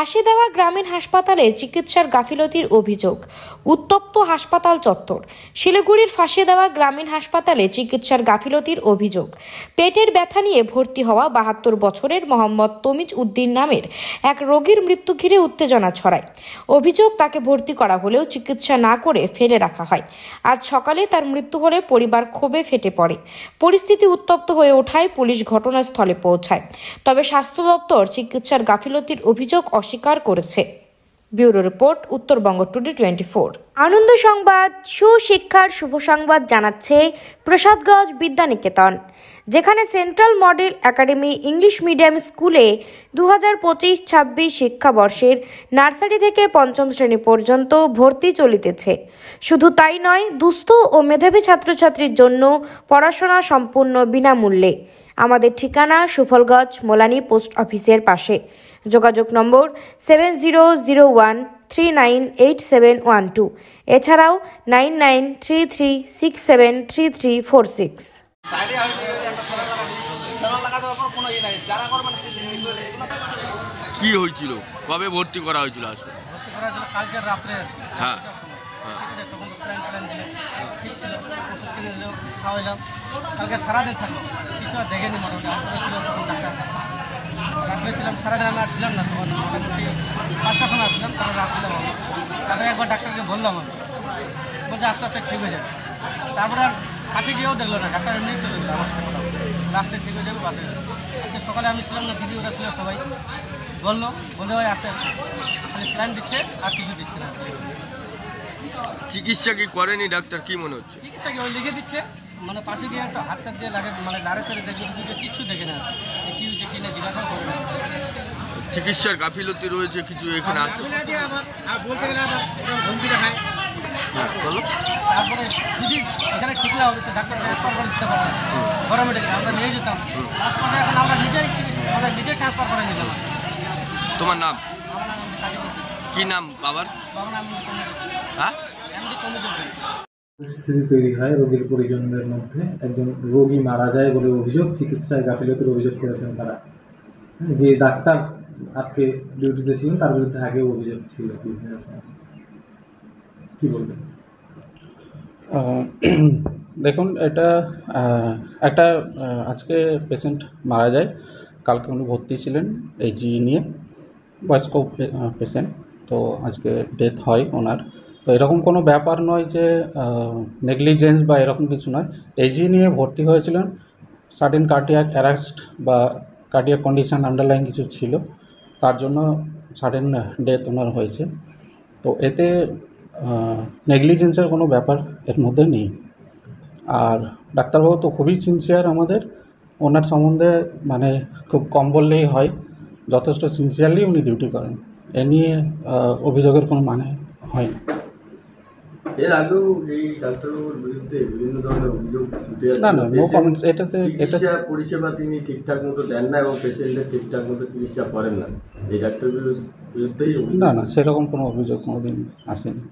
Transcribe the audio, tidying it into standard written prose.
ফাঁসিদেওয়া গ্রামীণ হাসপাতালে চিকিৎসার গাফিলতির অভিযোগ, উত্তপ্ত হাসপাতাল চত্বর। শিলিগুড়ির ফাঁসিদেওয়া গ্রামীণ হাসপাতালে চিকিৎসার গাফিলতির অভিযোগ। পেটের ব্যথা নিয়ে ভর্তি হওয়া ৭২ বছরের মোহাম্মদ তমিজ উদ্দিন নামের এক রোগীর মৃত্যু ঘিরে উত্তেজনা ছড়ায়। অভিযোগ, তাকে ভর্তি করা হলেও চিকিৎসা না করে ফেলে রাখা হয়। আজ সকালে তার মৃত্যু হলে পরিবার ক্ষোভে ফেটে পড়ে। পরিস্থিতি উত্তপ্ত হয়ে ওঠায় পুলিশ ঘটনাস্থলে পৌঁছায়। তবে স্বাস্থ্য দপ্তর চিকিৎসার গাফিলতির অভিযোগ অস্বীকার করেছে। Bureau report, Uttarbanga today 24। আনন্দ সংবাদ, সুশিক্ষার শুভ সংবাদ জানাচ্ছে প্রসাদগঞ্জ বিদ্যানিকেতন, যেখানে central model academy English medium স্কুলে 2025-26 শিক্ষাবর্ষের নার্সারি থেকে পঞ্চম শ্রেণী পর্যন্ত ভর্তি চলিতেছে। শুধু তাই নয়, দুস্থ ও মেধাবী ছাত্রছাত্রীর জন্য পড়াশোনা সম্পূর্ণ বিনামূল্যে। আমাদের ঠিকানা সুফলগঞ্জ মোলানি পোস্ট অফিসের পাশে। যোগাযোগ নম্বর 7001398712, এছাড়াও 9933673346। কি হয়েছিল, কবে ভর্তি করা হয়েছিল? কালকে রাত্রে। হ্যাঁ, তখন তো স্যালাইন ট্যালাইন দিলে ঠিক ছিল, ওষুধ কিনে দিল, খাওয়াইলাম। কালকে সারাদিন থাকলো, কিছু আর দেখেনি। মোটামুটি হাসপাতালে ছিল তখন ডাক্তার, রাত্রে ছিলাম, সারাদিন আমি আর ছিলাম না। তখন মোটামুটি 5টার সময় আসছিলাম, তারপরে রাত ছিলাম। তারপরে একবার ডাক্তারকে বললাম, আমি বলছে আস্তে আস্তে ঠিক হয়ে যাবে। তারপরে আর কাছে গিয়েও দেখলো না, ডাক্তার এমনি চলে গেল আমার সাথে কথা বলে, রাস্তায় ঠিক হয়ে যাবে, বাসে যাবে। আজকে সকালে আমি ছিলাম না, দিদি ওরা ছিল, সবাই বললে ভাই আস্তে আস্তে খালি স্যালাইন দিচ্ছে আর কিছু দিচ্ছে না। চিকিৎসা কি করেনি ডাক্তার, কি মনে হচ্ছে? চিকিৎসা কি ওই লিখে দিচ্ছে, মানে পাশে গিয়ে একটা হাতটা দিয়ে লাগে, মানে লাড়ে ছেড়ে দেখবে, যে কিছু দেখে না, কি হয়েছে কি না জিজ্ঞাসা করে না। চিকিৎসার গাফিলতি রয়েছে কিছু এখানে। তারপরে যদি এখানে ঠিক না হবে তো ডাক্তার ট্রান্সফার করে দিতে পারবে বড় মেডিকেলে, আমরা নিয়ে যেতাম। এখন আমরা নিজেই ট্রান্সফার করে নিতাম। তোমার নাম? আমার নাম কাজীপুর। কি নাম বাবার? বাবার নাম হ্যাঁ, এমডি তমিজ উদ্দিন। পরিস্থিতি তৈরি হয় রোগীর পরিজনদের মধ্যে। একজন রোগী মারা যায় বলে অভিযোগ, চিকিৎসায় গাফিলতির অভিযোগ করেছেন তারা। যে ডাক্তার আজকে ডিউটিতে ছিলেন তার বিরুদ্ধে আগেও অভিযোগ ছিল। কি বলবেন? দেখুন, এটা একটা আজকে পেশেন্ট মারা যায়, কালকে উনি ভর্তি ছিলেন এইচজি নিয়ে, বয়স্ক পেশেন্ট। তো আজকে ডেথ হয় ওনার। তো এরকম কোনো ব্যাপার নয় যে নেগলিজেন্স বা এরকম কিছু নয়। এইচজি নিয়ে ভর্তি হয়েছিলেন, সাডেন কার্ডিয়াক অ্যারেস্ট বা কার্ডিয়াক কন্ডিশন আন্ডারলাইন কিছু ছিল, তার জন্য সাডেন ডেথ ওনার হয়েছে। তো এতে নেগলিজেন্সের কোনো ব্যাপার এর মধ্যে নেই। আর ডাক্তারবাবু তো খুবই সিনসিয়ার আমাদের, ওনার সম্বন্ধে মানে খুব কম বললেই হয়, যথেষ্ট সিনসিয়ারলি উনি ডিউটি করেন। এ নিয়ে অভিযোগের কোনো মানে হয় না। এর আগেও এই ডাক্তারবাবুর বিরুদ্ধে বিভিন্ন ধরনের অভিযোগ উঠে আসে। না, নো কমেন্টস। এটা চিকিৎসা পরিষেবা তিনি ঠিকঠাক মতো দেন না এবং পেশেন্টের ঠিকঠাক মতো চিকিৎসা করেন না, এই ডাক্তারের বিরুদ্ধেই না, সেরকম কোনো অভিযোগ কোনোদিন আসেনি।